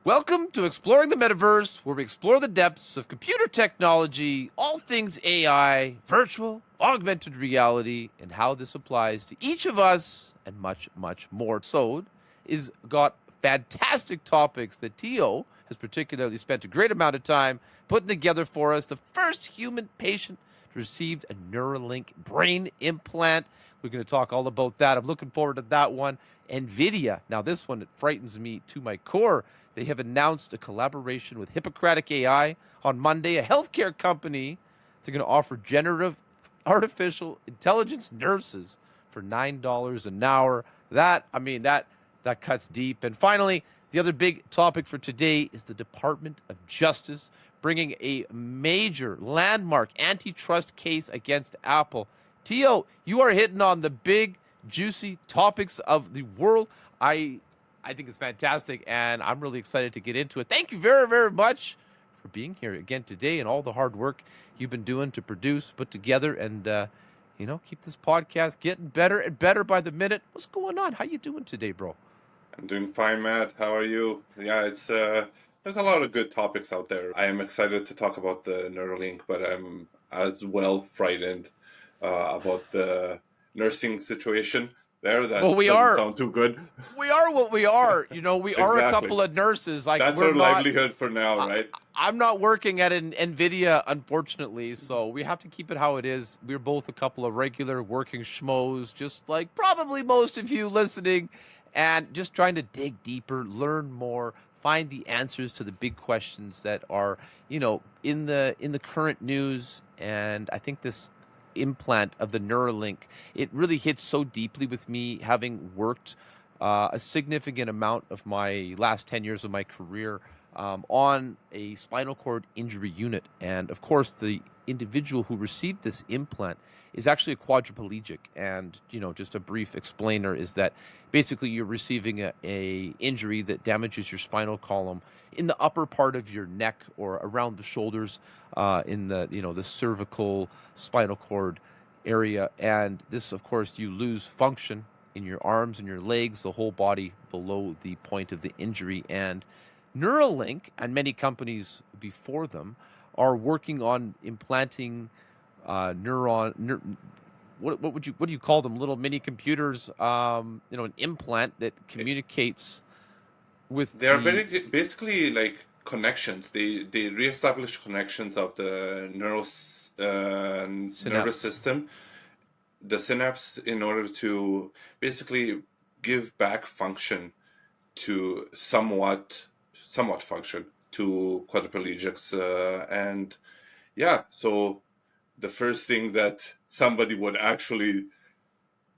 Welcome to Exploring the Metaverse, where we explore the depths of computer technology, all things AI, virtual, augmented reality, and how this applies to each of us, and much, much more. So, is got fantastic topics that Tio has particularly spent a great amount of time putting together for us. The first human patient to receive a Neuralink brain implant. We're going to talk all about that. I'm looking forward to that one. NVIDIA. Now, this one, it frightens me to my core. They have announced a collaboration with Hippocratic AI on Monday, a healthcare company. They're going to offer generative artificial intelligence nurses for $9 an hour. That cuts deep. And finally, the other big topic for today is the Department of Justice bringing a major landmark antitrust case against Apple. Tio, you are hitting on the big, juicy topics of the world. I think it's fantastic, and I'm really excited to get into it. Thank you very, very much for being here again today and all the hard work you've been doing to produce, put together, and keep this podcast getting better and better by the minute. What's going on? How you doing today, bro? I'm doing fine, Matt. How are you? Yeah, it's there's a lot of good topics out there. I am excited to talk about the Neuralink, but I'm as well frightened about the nursing situation there. That doesn't sound too good. We are what we are. We are a couple of nurses. That's our livelihood for now, right? I'm not working at an NVIDIA, unfortunately, so we have to keep it how it is. We're both a couple of regular working schmoes, just like probably most of you listening, and just trying to dig deeper, learn more, find the answers to the big questions that are, in the current news. And I think this implant of the Neuralink, it really hits so deeply with me, having worked a significant amount of my last 10 years of my career on a spinal cord injury unit. And of course, the individual who received this implant is actually a quadriplegic. And, just a brief explainer is that basically you're receiving a injury that damages your spinal column in the upper part of your neck or around the shoulders, in the cervical spinal cord area. And this, of course, you lose function in your arms and your legs, the whole body below the point of the injury. And Neuralink and many companies before them are working on implanting what do you call them? Little mini computers, an implant that communicates with. They are basically like connections. They reestablish connections of the nervous system, the synapse, in order to basically give back function to somewhat function to quadriplegics, and yeah, so the first thing that somebody would actually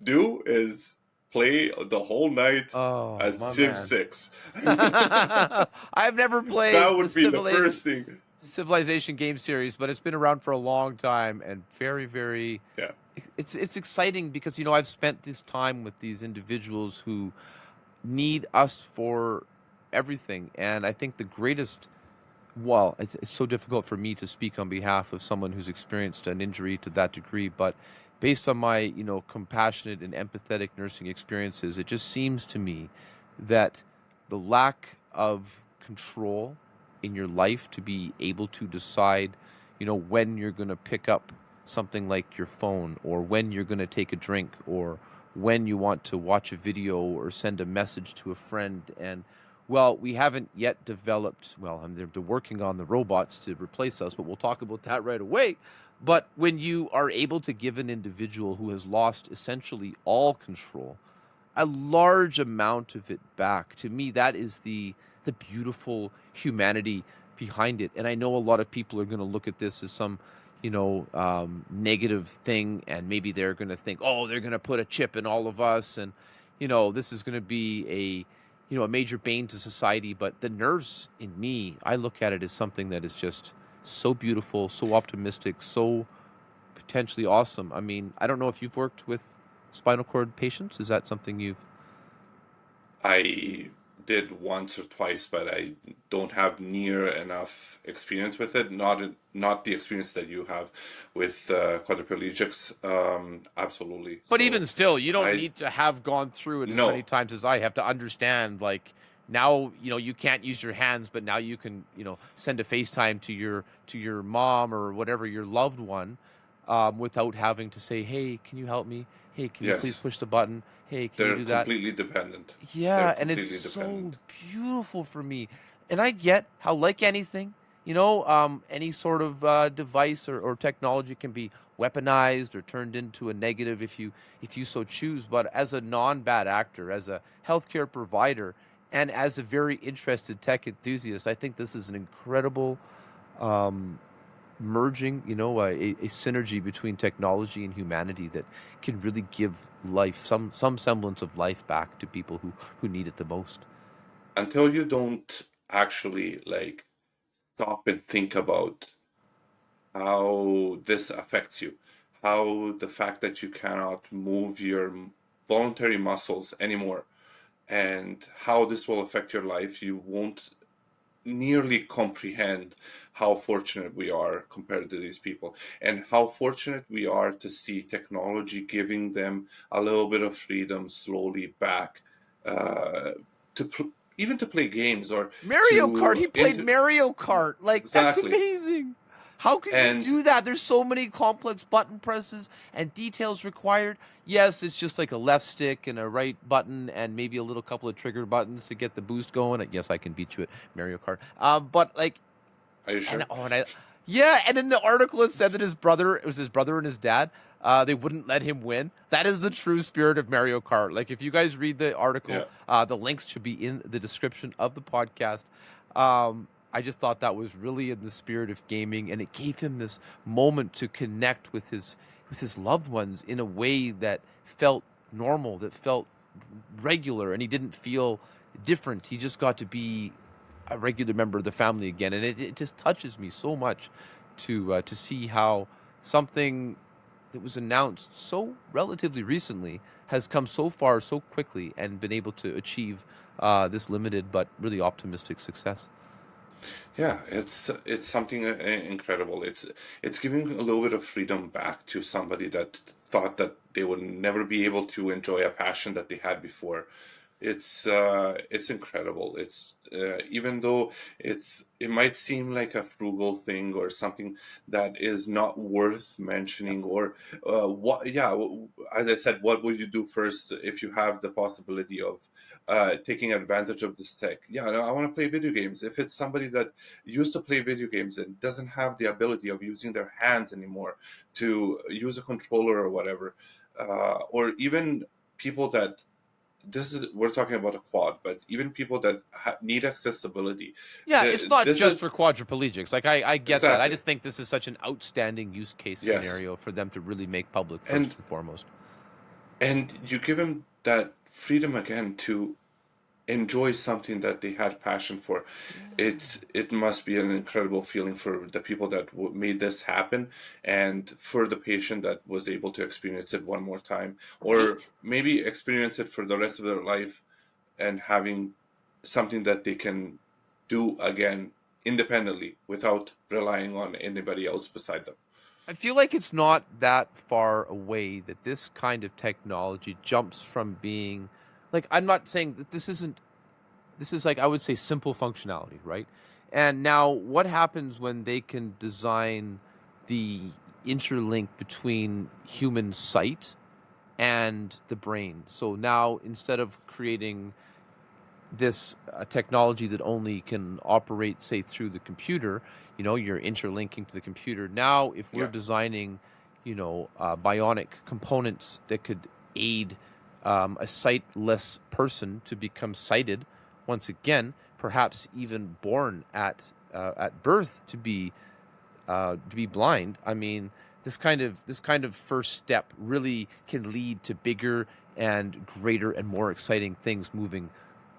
do is play the whole night at Civ 6. I've never played that would be the first thing. Civilization game series, but it's been around for a long time and very, very. Yeah. It's exciting because I've spent this time with these individuals who need us for everything, and I think the greatest. Well, it's so difficult for me to speak on behalf of someone who's experienced an injury to that degree, but based on my, compassionate and empathetic nursing experiences, it just seems to me that the lack of control in your life to be able to decide, when you're going to pick up something like your phone, or when you're going to take a drink, or when you want to watch a video or send a message to a friend. And well, we haven't yet developed, they're working on the robots to replace us, but we'll talk about that right away. But when you are able to give an individual who has lost essentially all control, a large amount of it back, to me, that is the beautiful humanity behind it. And I know a lot of people are going to look at this as some, negative thing, and maybe they're going to think, oh, they're going to put a chip in all of us, and, this is going to be a major bane to society. But the nurse in me, I look at it as something that is just so beautiful, so optimistic, so potentially awesome. I mean, I don't know if you've worked with spinal cord patients. Is that something you've... I did once or twice, but I don't have near enough experience with it. Not the experience that you have with quadriplegics. Absolutely. But even So still, you don't I need to have gone through it as many no. times as I have to understand. Like now, you can't use your hands, but now you can, send a FaceTime to your mom or whatever your loved one, without having to say, "Hey, can you help me? Hey, can you please Yes, push the button? Hey, can you they're do that?" completely dependent. They're Yeah, and it's completely so dependent. beautiful for me. And I get how, like anything, any sort of device or technology can be weaponized or turned into a negative if you so choose. But as a non-bad actor, as a healthcare provider, and as a very interested tech enthusiast, I think this is an incredible um, merging, a synergy between technology and humanity that can really give life some semblance of life back to people who need it the most. Until you don't actually like stop and think about how this affects you, how the fact that you cannot move your voluntary muscles anymore, and how this will affect your life, you won't nearly comprehend how fortunate we are compared to these people, and how fortunate we are to see technology giving them a little bit of freedom slowly back, uh, to even to play games or Mario Kart, to he played Mario Kart. Like, that's exactly. amazing. How could you And do that? There's so many complex button presses and details required. Yes, it's just like a left stick and a right button and maybe a little couple of trigger buttons to get the boost going. Yes, I can beat you at Mario Kart. But like, are you and sure? oh, and I, yeah, and in the article it said that it was his brother and his dad. They wouldn't let him win. That is the true spirit of Mario Kart. Like, if you guys read the article, Yeah. the links should be in the description of the podcast. I just thought that was really in the spirit of gaming, and it gave him this moment to connect with his loved ones in a way that felt normal, that felt regular, and he didn't feel different. He just got to be a regular member of the family again, and it just touches me so much to see how something that was announced so relatively recently has come so far so quickly and been able to achieve this limited but really optimistic success. Yeah, it's something incredible. It's giving a little bit of freedom back to somebody that thought that they would never be able to enjoy a passion that they had before. It's incredible. It's even though it might seem like a frugal thing or something that is not worth Yep. mentioning, or what yeah, as I said, what would you do first if you have the possibility of taking advantage of this tech? Yeah, no, I want to play video games. If it's somebody that used to play video games and doesn't have the ability of using their hands anymore to use a controller or whatever, or even people that this is we're talking about a quad, but even people that need accessibility, Yeah, it's not this just for is quadriplegics. Like, I get that. I exactly just think this is such an outstanding use case yes, scenario for them to really make public first and and foremost. you give them that freedom again to enjoy something that they had passion for. Yeah. It must be an incredible feeling for the people that made this happen, and for the patient that was able to experience it one more time, or Right? maybe experience it for the rest of their life, and having something that they can do again independently without relying on anybody else beside them. I feel like it's not that far away that this kind of technology jumps from being like, I'm not saying that this is like, I would say, simple functionality, right? And now what happens when they can design the interlink between human sight and the brain? So now, instead of creating this technology that only can operate, say, through the computer, you're interlinking to the computer. Now, if we're Yeah, designing, bionic components that could aid a sightless person to become sighted once again, perhaps even born at birth to be blind. I mean, this kind of first step really can lead to bigger and greater and more exciting things moving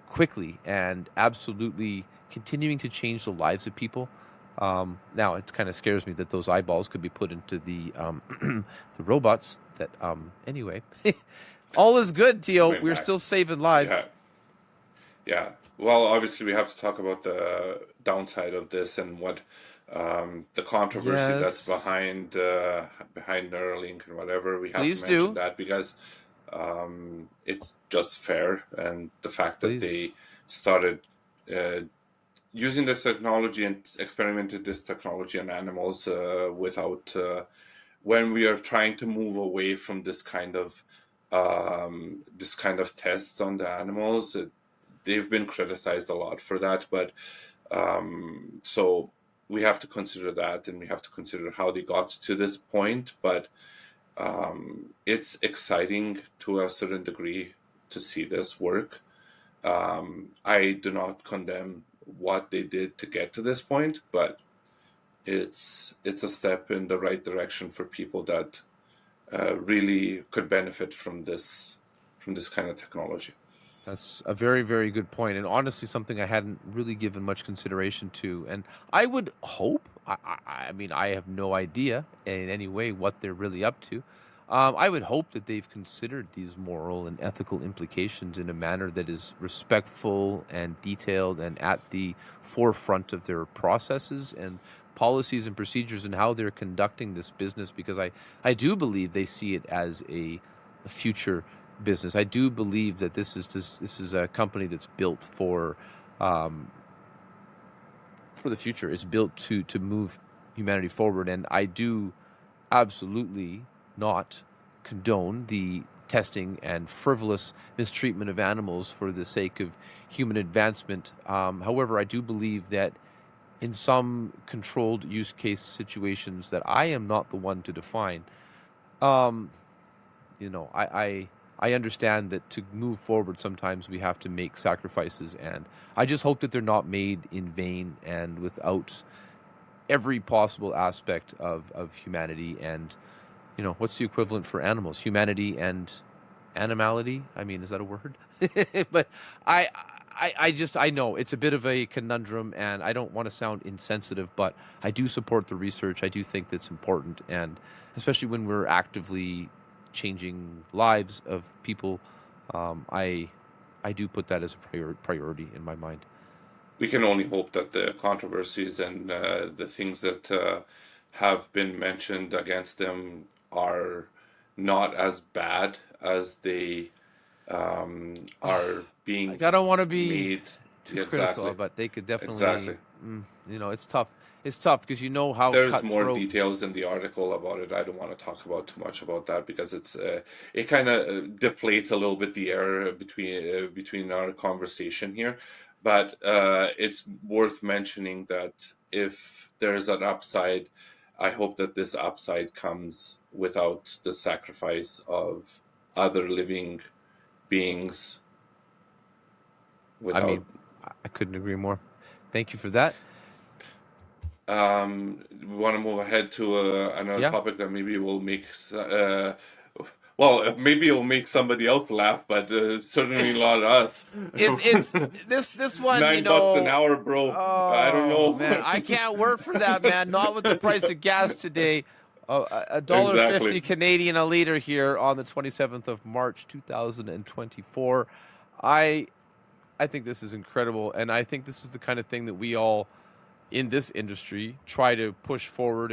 quickly and absolutely continuing to change the lives of people. Now, it kind of scares me that those eyeballs could be put into the robots. That anyway, all is good, Tio. going We're back. still saving Yeah, lives. yeah. well, obviously, we have to talk about the downside of this and what the controversy that's Yes, behind Neuralink and whatever. We have to please mention do. that because it's just fair, and the fact that Please. they started uh, using this technology and experimented this technology on animals without when we are trying to move away from this kind of tests on the animals. They've been criticized a lot for that, but so we have to consider that, and we have to consider how they got to this point. But it's exciting to a certain degree to see this work. I do not condemn what they did to get to this point, but it's a step in the right direction for people that really could benefit from this kind of technology. That's a very, very good point, and honestly, something I hadn't really given much consideration to. And I would hope, I mean, I have no idea in any way what they're really up to. I would hope that they've considered these moral and ethical implications in a manner that is respectful and detailed and at the forefront of their processes and policies and procedures and how they're conducting this business, because I do believe they see it as a future business. I do believe that this is a company that's built um, for the future. It's built to move humanity forward, and I do absolutely not condone the testing and frivolous mistreatment of animals for the sake of human advancement. However, I do believe that in some controlled use case situations that I am not the one to define, um, you know, I understand that to move forward, sometimes we have to make sacrifices, and I just hope that they're not made in vain and without every possible aspect of humanity and, what's the equivalent for animals? Humanity and animality? I mean, is that a word? But I, I know it's a bit of a conundrum, and I don't want to sound insensitive, but I do support the research. I do think that's important, and especially when we're actively changing lives of people, I do put that as a priority in my mind. We can only hope that the controversies and the things that have been mentioned against them are not as bad as they are Like, being I don't want to be made. too Yeah, critical, exactly, but they could definitely, exactly. it's tough. It's tough because you know how There's more cutthroat. details in the article about it. I don't want to talk about too much about that because it kind of deflates a little bit the air between our conversation here. But it's worth mentioning that if there's an upside, I hope that this upside comes without the sacrifice of other living beings. I Without mean, I couldn't agree more. Thank you for that. We want to move ahead to another Yeah, topic that maybe will make maybe it'll make somebody else laugh, but certainly not us. it's this one. $9 an hour, bro. I don't Oh man, know. I can't work for that, man. Not with the price of gas today. A dollar Exactly. 50 Canadian a liter here on the 27th of March 2024. I I think this is incredible, and I think this is the kind of thing that we all in this industry try to push forward,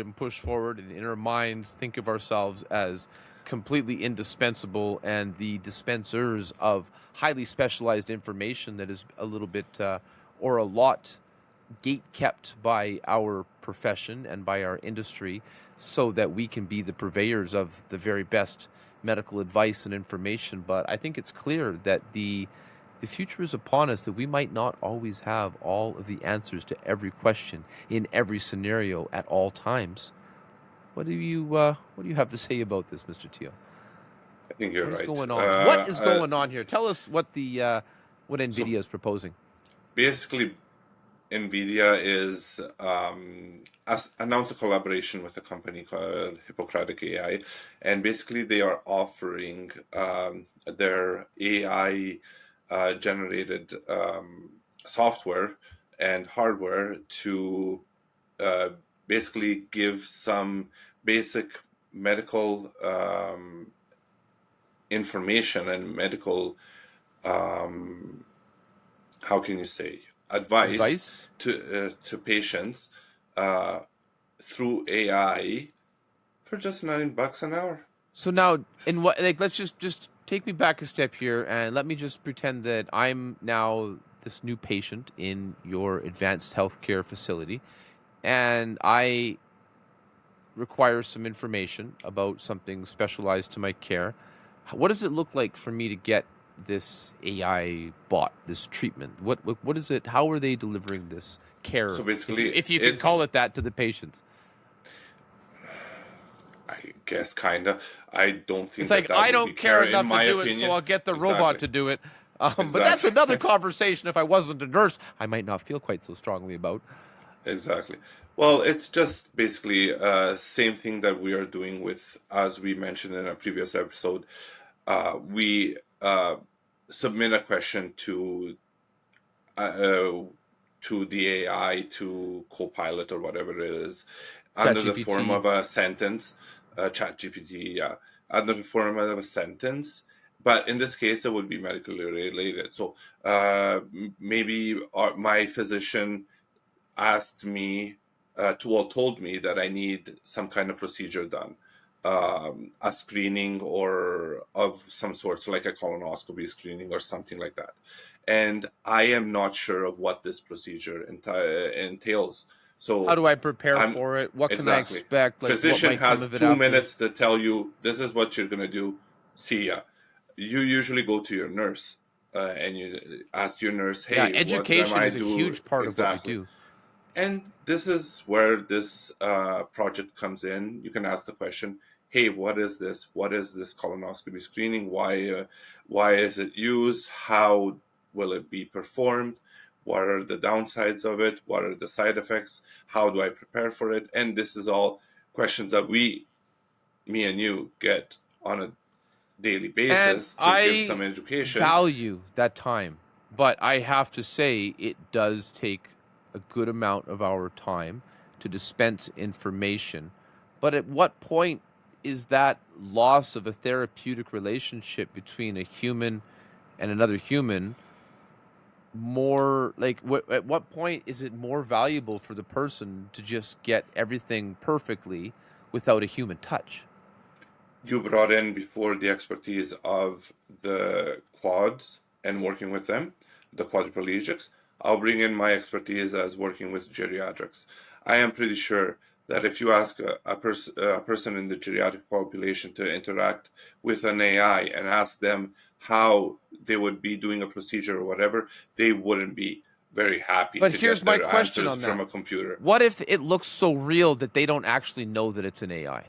and in our minds think of ourselves as completely indispensable and the dispensers of highly specialized information that is a little bit or a lot gate kept by our profession and by our industry so that we can be the purveyors of the very best medical advice and information. But I think it's clear that the future is upon us, that we might not always have all of the answers to every question in every scenario at all times. What do you have to say about this, Mr. Teal? I think you're What is right. going on? What is going on here? Tell us what So Nvidia is proposing. basically, NVIDIA is announced a collaboration with a company called Hippocratic AI, and basically they are offering their AI generated software and hardware to uh, basically give some basic medical information and medical how can you say, advice Advice. to patients uh, through AI for just $9 an hour. So now, in what, like, let's just take me back a step here, and let me just pretend that I'm now this new patient in your advanced healthcare facility, and I require some information about something specialized to my care. What does it look like for me to get this AI bot, this treatment? What is it? How are they delivering this So care, basically, if you can call it's, it that, to the patients? I guess, kind of. I don't It's think that like, that I would be don't care care, in enough to my do it, so opinion. I'll get the robot Exactly. to do it. But that's another Exactly. conversation. If I wasn't a nurse, I might not feel quite so strongly about. Exactly. Well, it's just basically same thing that we are doing with, as we mentioned in a previous episode. We submit a question uh, to the AI, to Copilot or whatever it is, under the form ChatGPT. of a sentence, Chat GPT, yeah, under the form of a sentence. But in this case, it would be medically related. So maybe my physician asked me, told me that I need some kind of procedure done, a screening or of some sort, so like a colonoscopy screening or something like that. And I am not sure of what this procedure entails. How So do I prepare I'm for it? What can I exactly. expect? Like, what Physician might come has of it 2 minutes afterwards? to tell you this is what you're gonna do. See ya. You usually go to your nurse and you ask your nurse, Yeah, "Hey, what am education I is a do huge part of what we exactly?" do. And this is where this project comes in. You can ask the question, "Hey, what is this? What is this colonoscopy screening? Why is it used? How will it be performed? What are the downsides of it? What are the side effects? How do I prepare for it?" And this is all questions that me and you, get on a daily And basis to give I some education. value that time, but I have to say it does take a good amount of our time to dispense information. But at what point is that loss of a therapeutic relationship between a human and another human more like, at what point is it more valuable for the person to just get everything perfectly without a human touch? You brought in before the expertise of the quads and working with them, the quadriplegics. I'll bring in my expertise as working with geriatrics. I am pretty sure that if you ask a person in the geriatric population to interact with an AI and ask them how they would be doing a procedure or whatever, they wouldn't be very happy But to here's get my their question answers on from that. a computer. What if it looks so real that they don't actually know that it's an AI?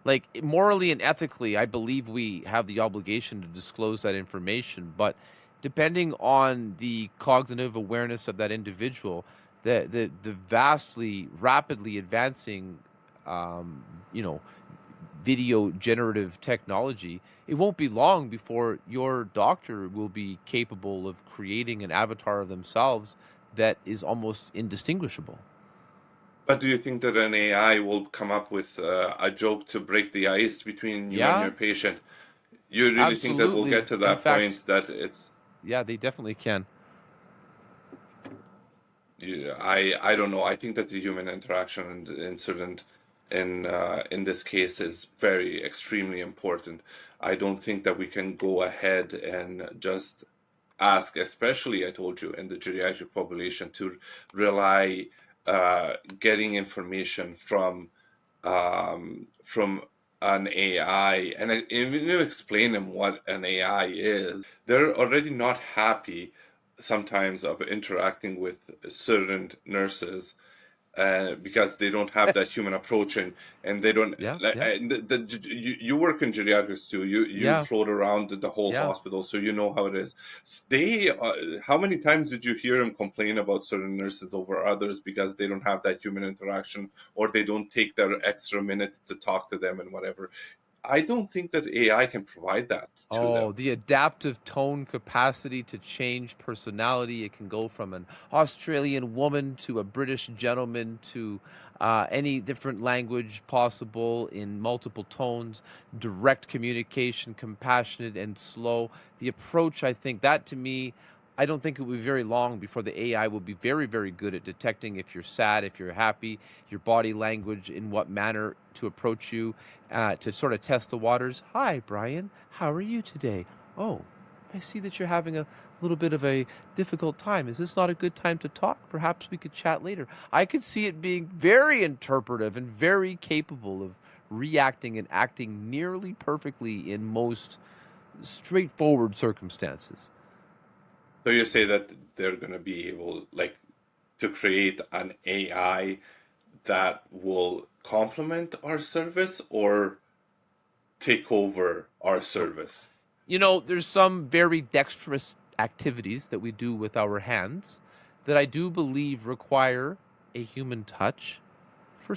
Like, morally and ethically, I believe we have the obligation to disclose that information, but depending on the cognitive awareness of that individual, the vastly rapidly advancing, um, you know, video generative technology, it won't be long before your doctor will be capable of creating an avatar of themselves that is almost indistinguishable. But do you think that an AI will come up with a joke to break the ice between you and Yeah, your patient? You really think that we'll absolutely. get to In that fact, point that it's, yeah, they definitely can. yeah, I don't know. I think that the human interaction in certain in this case is very extremely important. I don't think that we can go ahead and just ask, especially I told you in the geriatric population, to rely getting information from an AI, and even you explain them what an AI is, they're already not happy sometimes of interacting with certain nurses because they don't have that human approach, and they don't Yeah, like, yeah, you work in geriatrics too. You yeah, float around the whole yeah. hospital, so you know how it is. They how many times did you hear them complain about certain nurses over others because they don't have that human interaction, or they don't take their extra minute to talk to them and whatever? I don't think that AI can provide that to them. Oh, the adaptive tone capacity to change personality. It can go from an Australian woman to a British gentleman to any different language possible in multiple tones, direct communication, compassionate and slow. The approach, I think, that to me, I don't think it will be very long before the AI will be very, very good at detecting if you're sad, if you're happy, your body language, in what manner to approach you, to sort of test the waters. Hi, Brian. How are you today? Oh, I see that you're having a little bit of a difficult time. Is this not a good time to talk? Perhaps we could chat later. I could see it being very interpretive and very capable of reacting and acting nearly perfectly in most straightforward circumstances. So you say that they're going to be able, like, to create an AI that will complement our service or take over our service? There's some very dexterous activities that we do with our hands that I do believe require a human touch for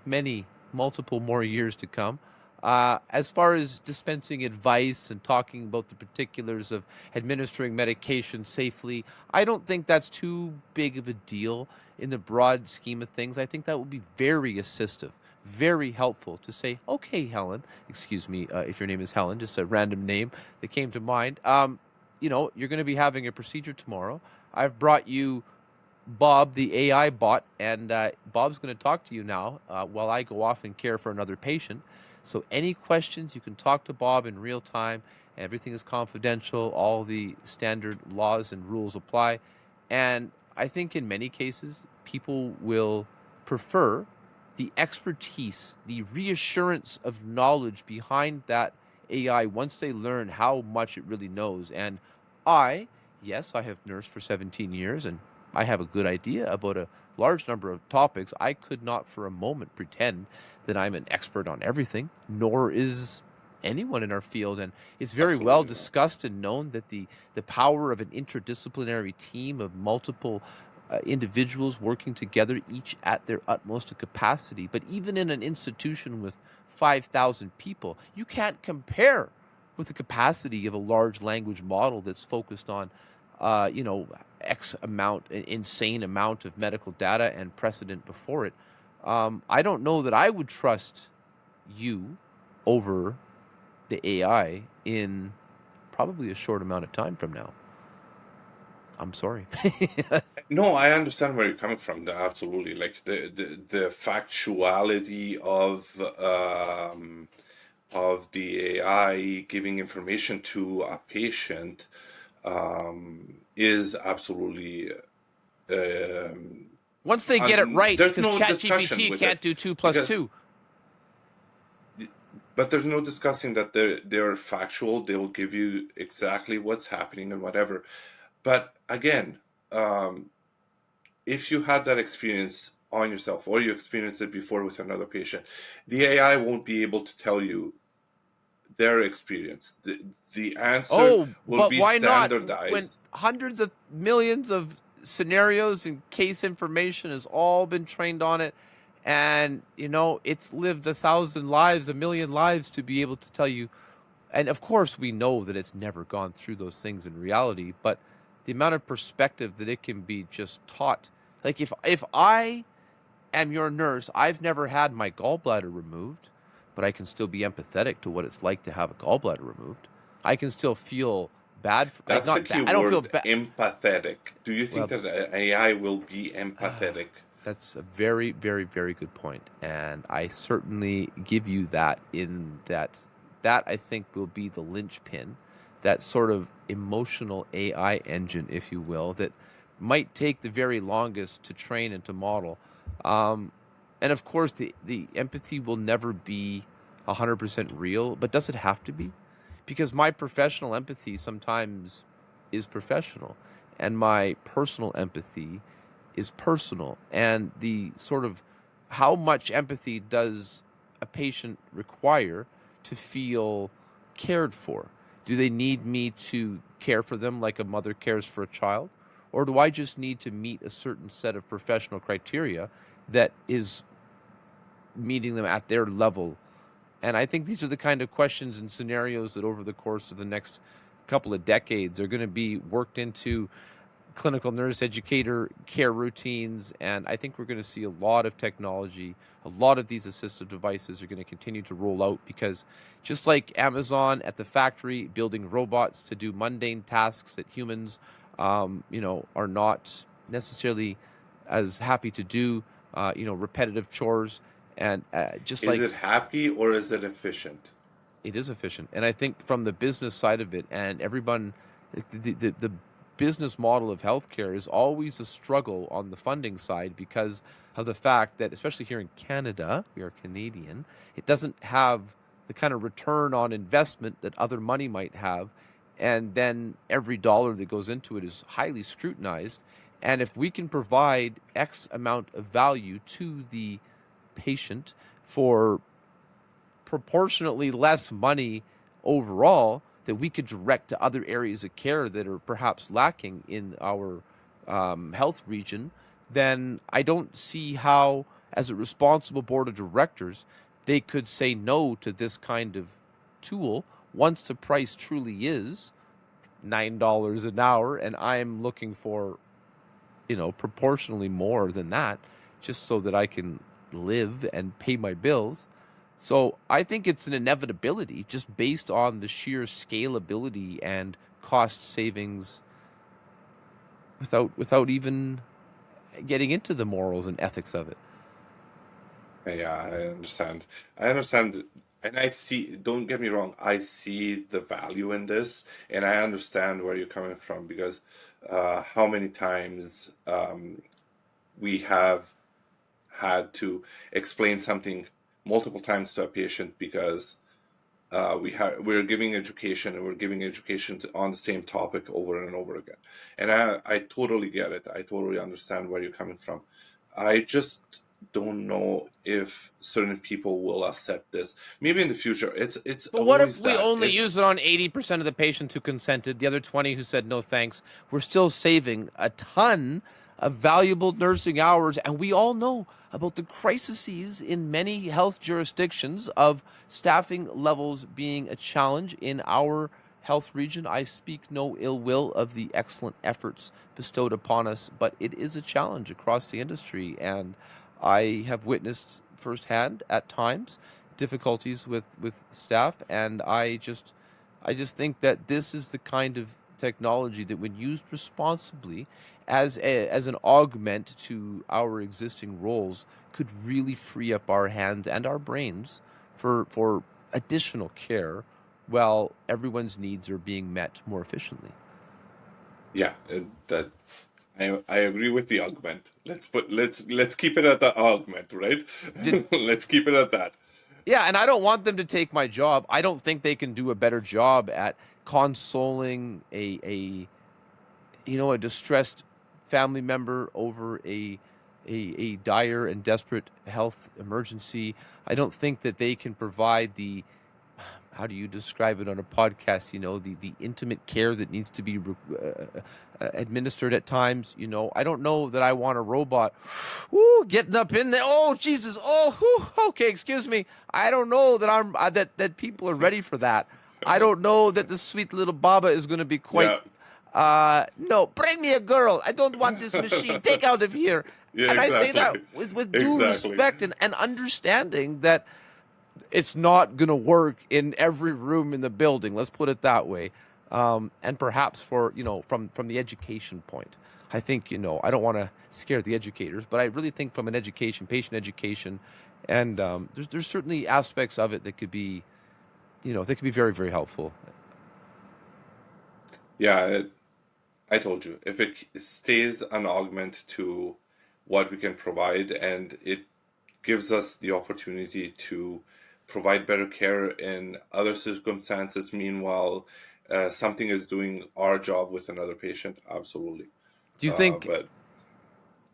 many, multiple more years to come. As far as dispensing advice and talking about the particulars of administering medication safely, I don't think that's too big of a deal in the broad scheme of things. I think that would be very assistive, very helpful to say, okay, Helen, excuse me if your name is Helen, just a random name that came to mind. You're going to be having a procedure tomorrow. I've brought you Bob, the AI bot, and Bob's going to talk to you now while I go off and care for another patient. So, any questions, you can talk to Bob in real time. Everything is confidential. All the standard laws and rules apply. And I think in many cases, people will prefer the expertise, the reassurance of knowledge behind that AI once they learn how much it really knows. And I, yes, I have nursed for 17 years and I have a good idea about a large number of topics. I could not for a moment pretend that I'm an expert on everything, nor is anyone in our field. And it's very well Absolutely not. discussed and known that the power of an interdisciplinary team of multiple individuals working together, each at their utmost capacity. But even in an institution with 5,000 people, you can't compare with the capacity of a large language model that's focused on X amount, an insane amount of medical data and precedent before it. I don't know that I would trust you over the AI in probably a short amount of time from now. I'm sorry. No, I understand where you're coming from. Absolutely, like the factuality of the AI giving information to a patient is absolutely Once they get it and right, there's because no discussion ChatGPT with can't it do two plus because two. but there's no discussing that they're factual. They will give you exactly what's happening and whatever. But again, if you had that experience on yourself or you experienced it before with another patient, the AI won't be able to tell you their experience. The answer Oh, will but be why not? When standardized. hundreds of millions of scenarios and case information has all been trained on it, and it's lived 1,000 lives, 1,000,000 lives to be able to tell you. And of course, we know that it's never gone through those things in reality, but the amount of perspective that it can be just taught. Like if I am your nurse, I've never had my gallbladder removed, but I can still be empathetic to what it's like to have a gallbladder removed. I can still feel bad for, like, That's the not key bad. I don't feel word, bad. empathetic. Do you think Well, that AI will be empathetic? that's a very, very, very good point, and I certainly give you that. In that, that I think will be the linchpin, that sort of emotional AI engine, if you will, that might take the very longest to train and to model. Um, and of course, the empathy will never be 100% real, but does it have to be? Because my professional empathy sometimes is professional, and my personal empathy is personal. And the sort of how much empathy does a patient require to feel cared for? Do they need me to care for them like a mother cares for a child? Or do I just need to meet a certain set of professional criteria that is meeting them at their level? And I think these are the kind of questions and scenarios that over the course of the next couple of decades are going to be worked into clinical nurse educator care routines. And I think we're going to see a lot of technology. A lot of these assistive devices are going to continue to roll out because just like Amazon at the factory building robots to do mundane tasks that humans are not necessarily as happy to do, repetitive chores. And just Is like it happy or is it efficient? it is efficient. And I think from the business side of it, and everyone, the business model of healthcare is always a struggle on the funding side because of the fact that, especially here in Canada, we are Canadian, it doesn't have the kind of return on investment that other money might have. And then every dollar that goes into it is highly scrutinized. And if we can provide X amount of value to the patient for proportionately less money overall that we could direct to other areas of care that are perhaps lacking in our health region, then I don't see how, as a responsible board of directors, they could say no to this kind of tool once the price truly is $9 an hour, and I'm looking for, proportionally more than that, just so that I can live and pay my bills. So I think it's an inevitability just based on the sheer scalability and cost savings without even getting into the morals and ethics of it. Yeah, I understand. I understand, and I see, don't get me wrong, I see the value in this, and I understand where you're coming from because how many times we have had to explain something multiple times to a patient because we're giving education and we're giving education on the same topic over and over again. And I totally get it. I totally understand where you're coming from. I just don't know if certain people will accept this. Maybe in the future. It's But what if always we that. only It's use it on 80% of the patients who consented, the other 20 who said no thanks? We're still saving a ton of valuable nursing hours. And we all know about the crises in many health jurisdictions of staffing levels being a challenge in our health region. I speak no ill will of the excellent efforts bestowed upon us, but it is a challenge across the industry. And I have witnessed firsthand at times difficulties with staff, and I just think that this is the kind of technology that, when used responsibly as an augment to our existing roles, could really free up our hands and our brains for additional care while everyone's needs are being met more efficiently. yeah, that I agree with the augment. Let's keep it at the augment, right? Did Let's keep it at that. Yeah, and I don't want them to take my job. I don't think they can do a better job at consoling a distressed family member over a dire and desperate health emergency. I don't think that they can provide the, how do you describe it on a podcast? The intimate care that needs to be administered at times. I don't know that I want a robot, getting up in there. Oh Jesus! Oh, okay. Excuse me. I don't know that that people are ready for that. I don't know that the sweet little Baba is going to be quite. Yeah, No, bring me a girl. I don't want this machine. Take out of here. yeah, And I say exactly, that with due exactly. respect and understanding that it's not going to work in every room in the building. Let's put it that way. And perhaps for, from the education point, I think, I don't want to scare the educators, but I really think from an education, patient education, and there's certainly aspects of it that could be, very, very helpful. Yeah, I told you, if it stays an augment to what we can provide and it gives us the opportunity to provide better care in other circumstances, meanwhile, something is doing our job with another patient, absolutely. Do you think But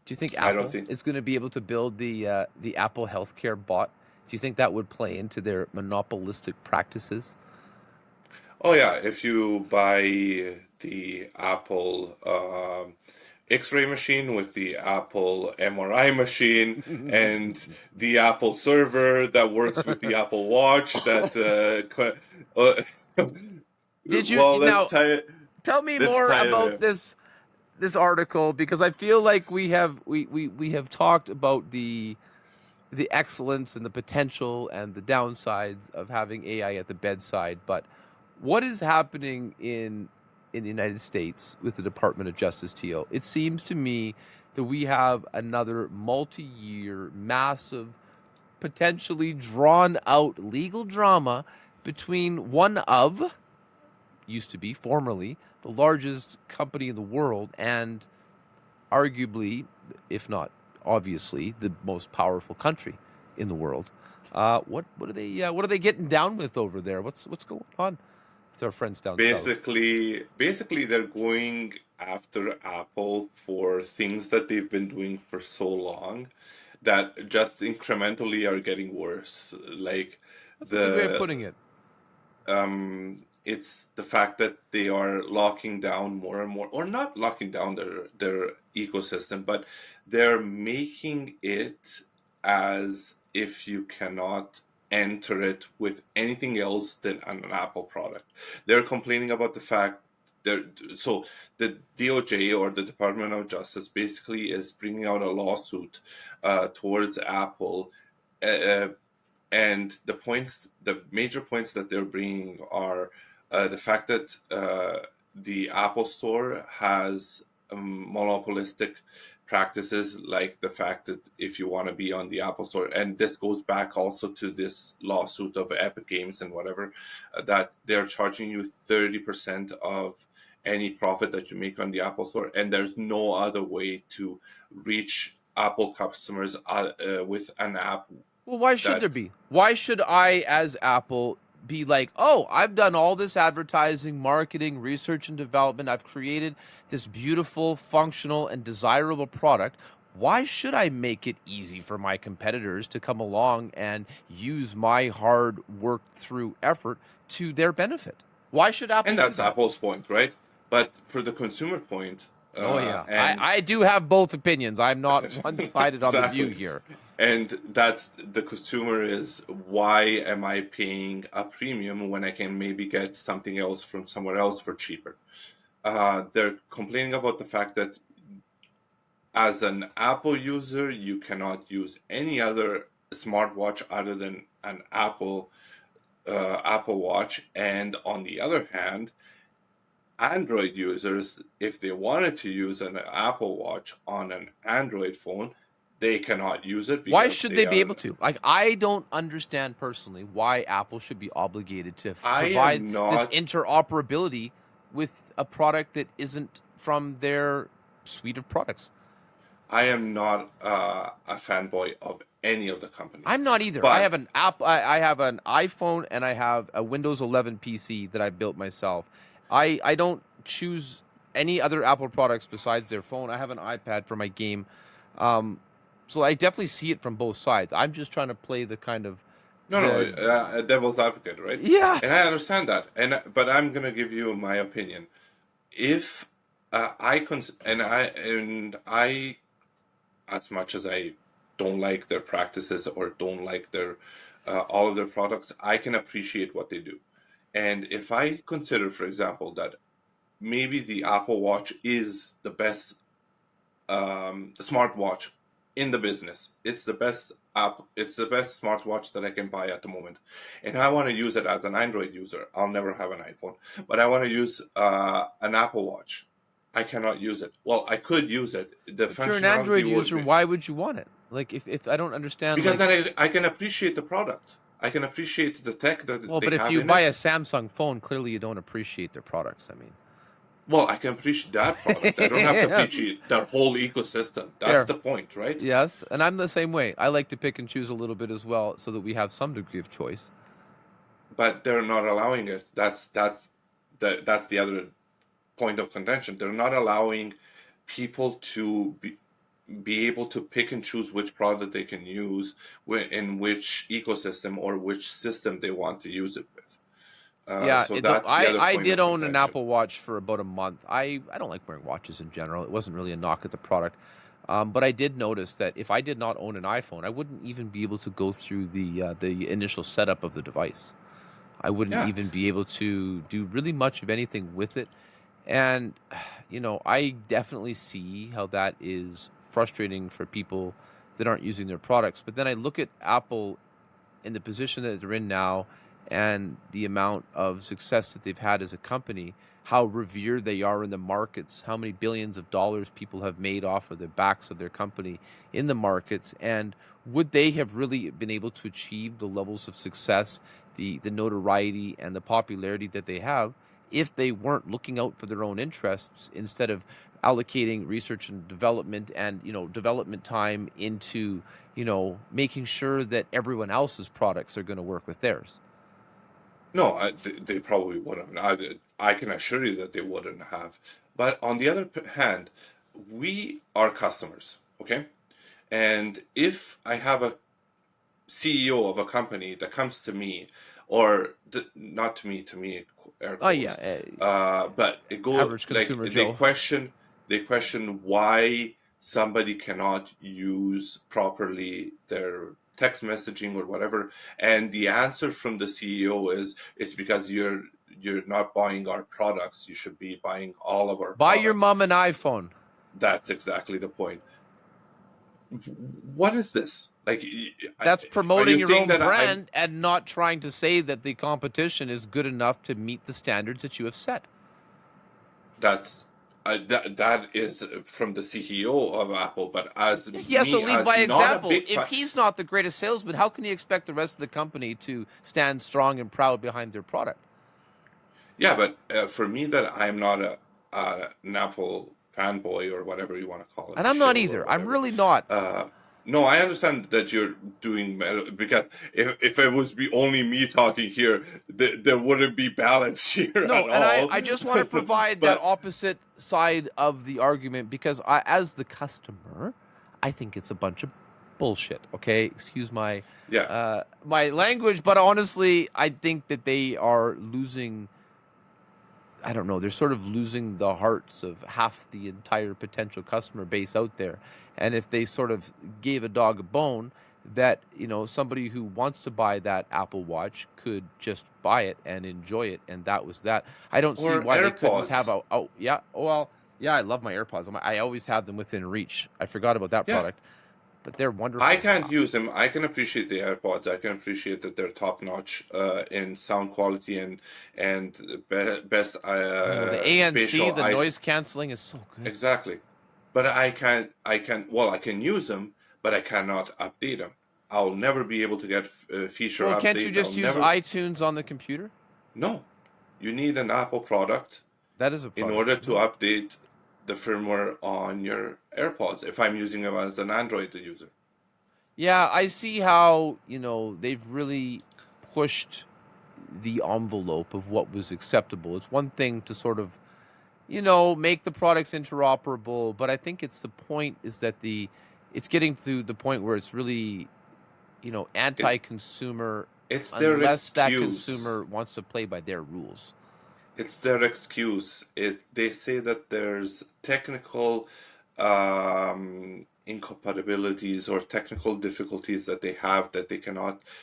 do you think I don't Apple think, is going to be able to build the Apple healthcare bot? Do you think that would play into their monopolistic practices? oh yeah, if you buy the Apple X-ray machine with the Apple MRI machine and the Apple server that works with the Apple Watch. Did you Well, now tell me let's more tie it about in. this article, because I feel like we have talked about the excellence and the potential and the downsides of having AI at the bedside, but what is happening in in the United States with the Department of Justice, TO. It seems to me that we have another multi-year, massive, potentially drawn out legal drama between one of, used to be formerly, the largest company in the world and arguably, if not obviously, the most powerful country in the world. What are they getting down with over there? What's going on with our friends down south? Basically, they're going after Apple for things that they've been doing for so long that just incrementally are getting worse. Like That's a good way of the putting it. it's the fact that they are locking down more and more, or not locking down their ecosystem, but they're making it as if you cannot enter it with anything else than an Apple product. They're complaining about the fact that so the DOJ, or the Department of Justice, basically is bringing out a lawsuit towards Apple. Uh, and the major points that they're bringing are the fact that the Apple Store has monopolistic practices, like the fact that if you want to be on the Apple Store, and this goes back also to this lawsuit of Epic Games and whatever, that they're charging you 30% of any profit that you make on the Apple Store, and there's no other way to reach Apple customers with an app Well, why should that. there be? Why should I, as Apple, be like, oh, I've done all this advertising, marketing, research, and development. I've created this beautiful, functional, and desirable product. Why should I make it easy for my competitors to come along and use my hard work through effort to their benefit? Why should Apple And do that's that? Apple's point, right? But for the consumer point, Oh, yeah. and I do have both opinions. I'm not one sided on the view exactly, here. and that's the consumer is, why am I paying a premium when I can maybe get something else from somewhere else for cheaper? They're complaining about the fact that as an Apple user, you cannot use any other smartwatch other than an Apple Watch, and on the other hand, Android users, if they wanted to use an Apple Watch on an Android phone, they cannot use it Why because should they they be are. able to? Like, I don't understand personally why Apple should be obligated to I provide am this not. interoperability with a product that isn't from their suite of products. I am not a fanboy of any of the companies, I'm not either. I but have an app. I have an iPhone and I have a Windows 11 PC that I built myself. I don't choose any other Apple products besides their phone. I have an iPad for my game. Um, so I definitely see it from both sides. I'm just trying to play the kind of no, the a devil's advocate, right? yeah. And I understand that, and but I'm gonna give you my opinion. If I, as much as I don't like their practices or don't like their all of their products, I can appreciate what they do. And if I consider, for example, that maybe the Apple Watch is the best smartwatch in the business, it's the best app, it's the best smartwatch that I can buy at the moment, and I want to use it as an Android user. I'll never have an iPhone, but I want to use an Apple Watch. I cannot use it. Well, I could use it. The If you're an functionality Android would user, be, why would you want it? Like, if I don't understand, because like, then I can appreciate the product. I can appreciate the tech that well, they but if have you in buy it. a Samsung phone, clearly you don't appreciate their products. I mean, Well, I can appreciate that product. I don't have to appreciate their whole ecosystem. That's fair. the point, right? Yes, and I'm the same way. I like to pick and choose a little bit as well, so that we have some degree of choice. But they're not allowing it. That's the other point of contention. They're not allowing people to be able to pick and choose which product they can use in which ecosystem or which system they want to use it with. Yeah, So that's the other I point did of own an contention. Apple Watch for about a month. I don't like wearing watches in general. It wasn't really a knock at the product, but I did notice that if I did not own an iPhone, I wouldn't even be able to go through the initial setup of the device. I wouldn't Yeah, even be able to do really much of anything with it. And, I definitely see how that is frustrating for people that aren't using their products. But then I look at Apple in the position that they're in now and the amount of success that they've had as a company. how revered they are in the markets, how many billions of dollars people have made off of the backs of their company in the markets, and would they have really been able to achieve the levels of success, the notoriety, and the popularity that they have if they weren't looking out for their own interests instead of allocating research and development and development time into making sure that everyone else's products are going to work with theirs. No, they probably wouldn't. I can assure you that they wouldn't have. But on the other hand, we are customers, okay? And if I have a CEO of a company that comes to me, or not to me, air Oh yeah, quotes, but it go average like consumer Joe. they question why somebody cannot use properly their text messaging or whatever, and the answer from the CEO is it's because you're not buying our products. You should be buying all of our Buy your products. mom an iPhone. That's exactly the point. What is this? Like, That's are promoting you your saying own that I'm brand and not trying to say that the competition is good enough to meet the standards that you have set. that's that is from the CEO of Apple, but as He has to me, lead as by not a example. big If fan, he's not the greatest salesman, how can he expect the rest of the company to stand strong and proud behind their product? yeah, but for me, that I'm not an Apple fanboy or whatever you want to call it, And I'm not shill or either. I'm whatever. really not. Uh, no, I understand that you're doing because if it was be only me talking here, there wouldn't be balance here No, at and I, all. I just want to provide that But opposite side of the argument because as the customer, I think it's a bunch of bullshit. Okay, excuse yeah, my language, but honestly, I think that they are losing. I don't know. They're sort of losing the hearts of half the entire potential customer base out there. And if they sort of gave a dog a bone, that somebody who wants to buy that Apple Watch could just buy it and enjoy it, and that was that. I don't see or why they couldn't have AirPods. a. Oh yeah, well yeah, I love my AirPods. I always have them within reach. I forgot about that Yeah, product, but they're I wonderful. can't use them. I can appreciate the AirPods. I can appreciate that they're top notch in sound quality and best Oh, the ANC, spatial the eyes. noise canceling is so good. Exactly. But I can't. I can. Well, I can use them, but I cannot update them. I'll never be able to get feature Well, can't you updates. I'll just use never. iTunes on the computer? No, you need an Apple product That is a in product. order to update the firmware on your AirPods. If I'm using them as an Android user. Yeah, I see how, they've really pushed the envelope of what was acceptable. It's one thing to sort of, make the products interoperable, but I think it's the point is that it's getting to the point where it's really, It anti-consumer it's their unless that excuse. consumer wants to play by their rules. It's their excuse. They say that there's technical incompatibilities or technical difficulties that they have that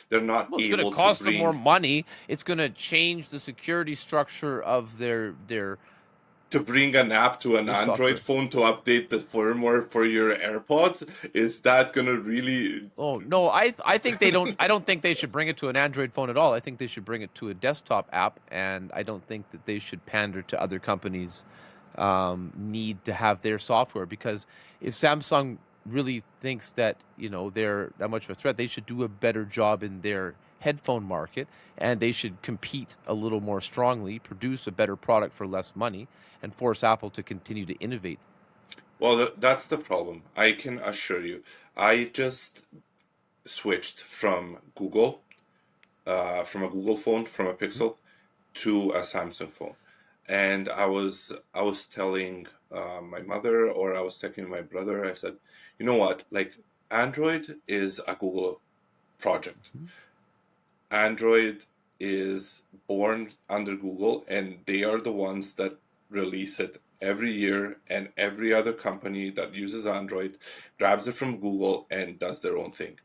they're not Well, it's going to able to cost them more bring money. It's going to change the security structure of an app to an their Android software. phone to update the firmware for your AirPods. Is that gonna really? Oh no, I think they don't. I don't think they should bring it to an Android phone at all. I think they should bring it to a desktop app, and I don't think that they should pander to other companies' need to have their software. Because if Samsung really thinks that they're that much of a threat, they should do a better job in their headphone market, and they should compete a little more strongly, produce a better product for less money, and force Apple to continue to innovate. Well, that's the problem. I can assure you. I just switched from a Google phone, from a Pixel, to a Samsung phone, and I was telling my mother, or I was texting my brother. I said, you know what? Like, Android is a Google project. Mhm. Android is born under Google, and they are the ones that release it every year. And every other company that uses Android grabs it from Google and does their own thing.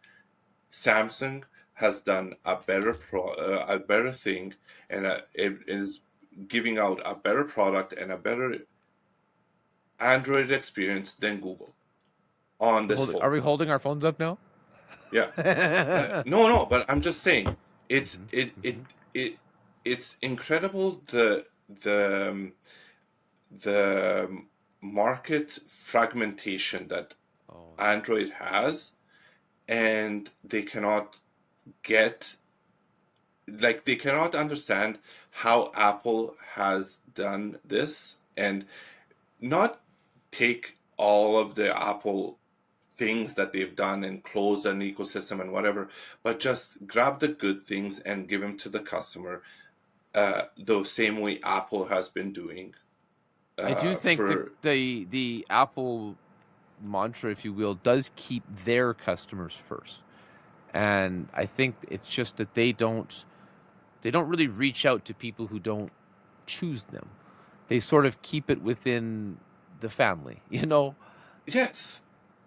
Samsung has done a better thing, and it is giving out a better product and a better Android experience than Google on this Are phone. we holding our phones up now? Yeah, no, but I'm just saying it's Mhm, it it mhm. it it's incredible the the the market fragmentation that Oh, Android has, and they cannot get, like, they cannot understand how Apple has done this, and not take all of the Apple things that they've done and close an ecosystem and whatever, but just grab the good things and give them to the customer, the same way Apple has been doing I do think for. the Apple mantra, if you will, does keep their customers first. And I think it's just that they don't really reach out to people who don't choose them. They sort of keep it within the family, you know? Yes,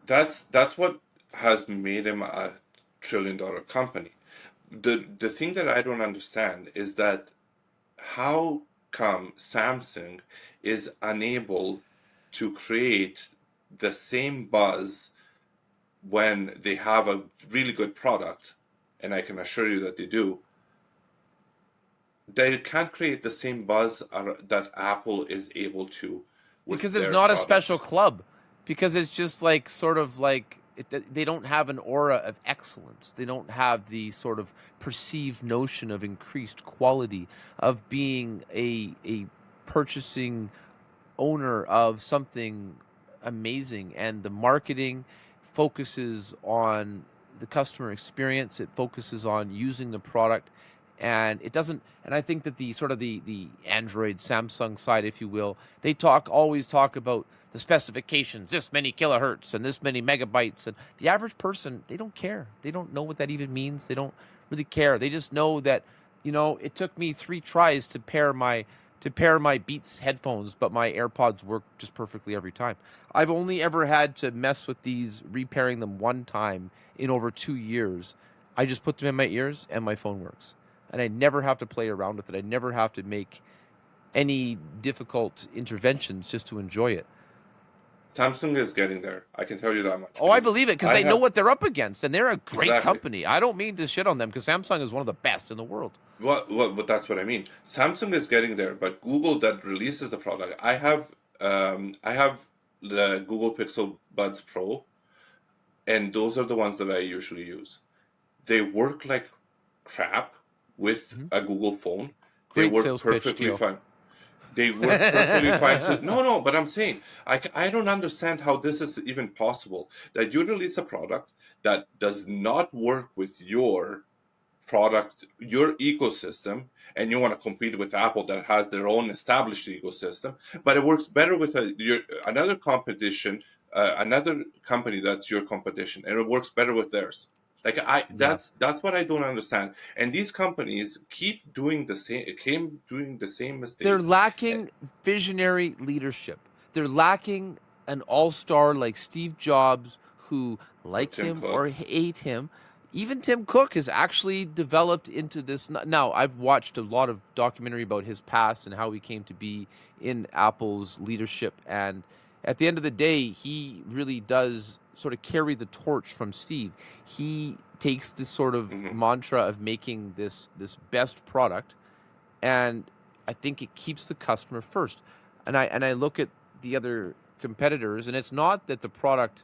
that's what has made him a trillion-dollar company. The thing that I don't understand is that how come Samsung is unable to create the same buzz when they have a really good product, and I can assure you that they do. They can't create the same buzz that Apple is able to with Because it's their not a special products. club. Because it's just like sort of like they don't have an aura of excellence. They don't have the sort of perceived notion of increased quality of being a purchasing owner of something amazing, and the marketing focuses on the customer experience. It focuses on using the product, and it doesn't. And I think that the sort of the Android Samsung side, if you will, they always talk about the specifications, this many kilohertz and this many megabytes, and the average person, they don't care. They don't know what that even means. They don't really care. They just know that, it took me 3 tries to pair my Beats headphones, but my AirPods work just perfectly every time. I've only ever had to mess with these, repairing them one time in over 2 years. I just put them in my ears and my phone works. And I never have to play around with it. I never have to make any difficult interventions just to enjoy it. Samsung is getting there. I can tell you that much Oh, I because believe it because I they know have. what they're up against, and they're a great Exactly. company. I don't mean to shit on them because Samsung is one of the best in the world. But that's what I mean. Samsung is getting there, but Google that releases the product. I have the Google Pixel Buds Pro, and those are the ones that I usually use. They work like crap with Hmm. a Google phone. They Great work sales pitch, perfectly Gio. fine. They work perfectly fine to. No, no, but I'm saying I don't understand how this is even possible. That you release a product that does not work with your product, your ecosystem, and you want to compete with Apple that has their own established ecosystem, but it works better with another competition, another company that's your competition, and it works better with theirs. Like Yeah. that's what I don't understand. And these companies keep doing the same They're mistakes. Eh, lacking visionary leadership. They're lacking an all-star like Steve Jobs who, or like Tim him or Cook. hate him, even Tim Cook has actually developed into this. Now, I've watched a lot of documentary about his past and how he came to be in Apple's leadership, and at the end of the day, he really does sort of carry the torch from Steve. He takes this sort of Hmm. mantra of making this best product, and I think it keeps the customer first. And I look at the other competitors, and it's not that the product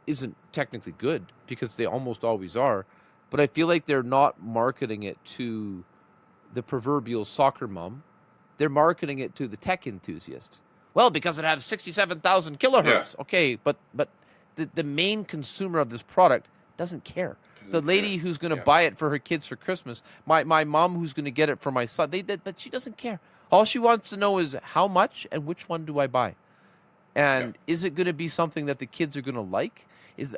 isn't technically good because they almost always are, but I feel like they're not marketing it to the proverbial soccer mom. They're marketing it to the tech enthusiast. Well, because it has 67,000 Yeah, kilohertz. Okay, but the main consumer of this product doesn't care. The doesn't care. lady who's going to Yeah, buy it for her kids for Christmas, my mom who's going to get it for my son, but she doesn't care. All she wants to know is how much and which one do I buy? yeah, And is it going to be something that the kids are going to like?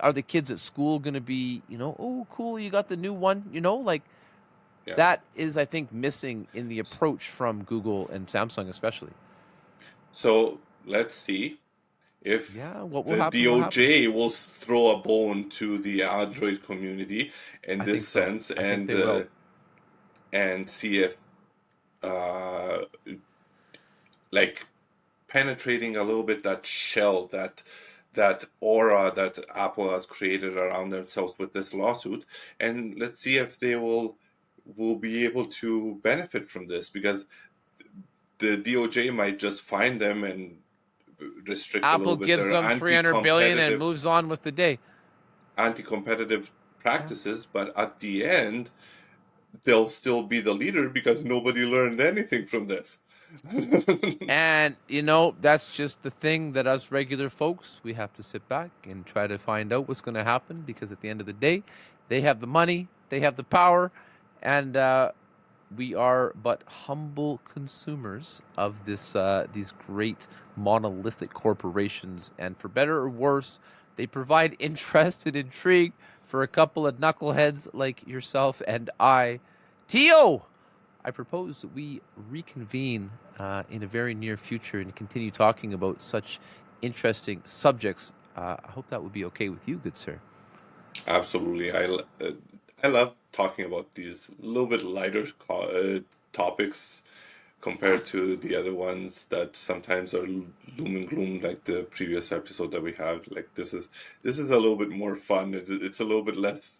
Are the kids at school going to be, oh, cool, you got the new one, like yeah. that is, I think, missing in the approach from Google and Samsung, especially. So let's see if Yeah, what will the happen will happen. DOJ will throw a bone to the Android community in I this think so. sense, I think they will. and see if uh, like penetrating a little bit that shell, that aura that Apple has created around themselves with this lawsuit, and let's see if they will be able to benefit from this, because the DOJ might just find them and restrict a Apple little bit gives their them 300 billion and moves on with the day. anti-competitive practices, but at the end they'll still be the leader because nobody learned anything from this. And, that's just the thing that us regular folks, we have to sit back and try to find out what's going to happen because at the end of the day, they have the money, they have the power, and we are but humble consumers of these great monolithic corporations. And for better or worse, they provide interest and intrigue for a couple of knuckleheads like yourself and I. Tio, I propose that we reconvene in a very near future and continue talking about such interesting subjects. I hope that would be okay with you, good sir. Absolutely, I love talking about these little bit lighter topics compared to the other ones that sometimes are gloom and gloom, like the previous episode that we had. Like this is a little bit more fun. It's a little bit less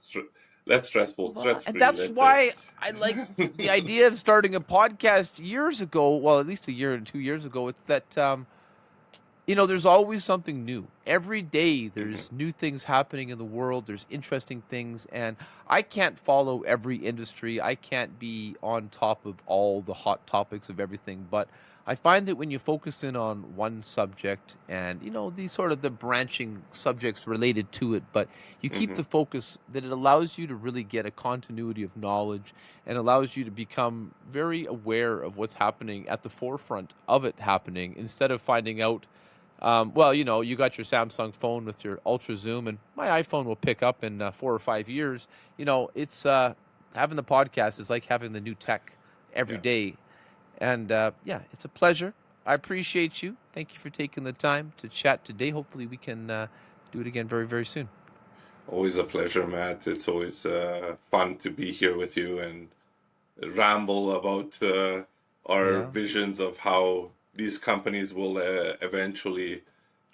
stressful, Well, stress and free. that's Let's say. why I like the idea of starting a podcast years ago. Well, at least a year and 2 years ago. It's that there's always something new. Every day Hmm. there's new things happening in the world. There's interesting things. And I can't follow every industry. I can't be on top of all the hot topics of everything. But I find that when you focus in on one subject and, these sort of the branching subjects related to it, but you keep Hmm. the focus, that it allows you to really get a continuity of knowledge and allows you to become very aware of what's happening at the forefront of it happening instead of finding out well, you got your Samsung phone with your ultra zoom, and my iPhone will pick up in 4 or 5 years. It's having the podcast is like having the new tech every Yeah, day. And yeah, it's a pleasure. I appreciate you. Thank you for taking the time to chat today. Hopefully, we can do it again very, very soon. always a pleasure, Matt. It's always fun to be here with you and ramble about our Yeah. visions of how these companies will eventually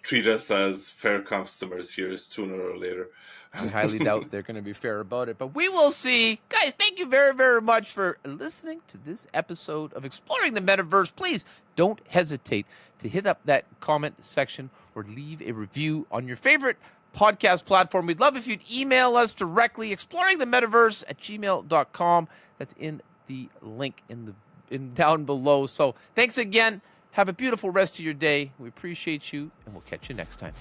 treat us as fair customers here sooner or later. I highly doubt they're going to be fair about it, but we will see. Guys, thank you very, very much for listening to this episode of Exploring the Metaverse. Please don't hesitate to hit up that comment section or leave a review on your favorite podcast platform. We'd love if you'd email us directly, exploringthemetaverse@gmail.com. That's in the link in down below. So thanks again. Have a beautiful rest of your day. We appreciate you, and we'll catch you next time.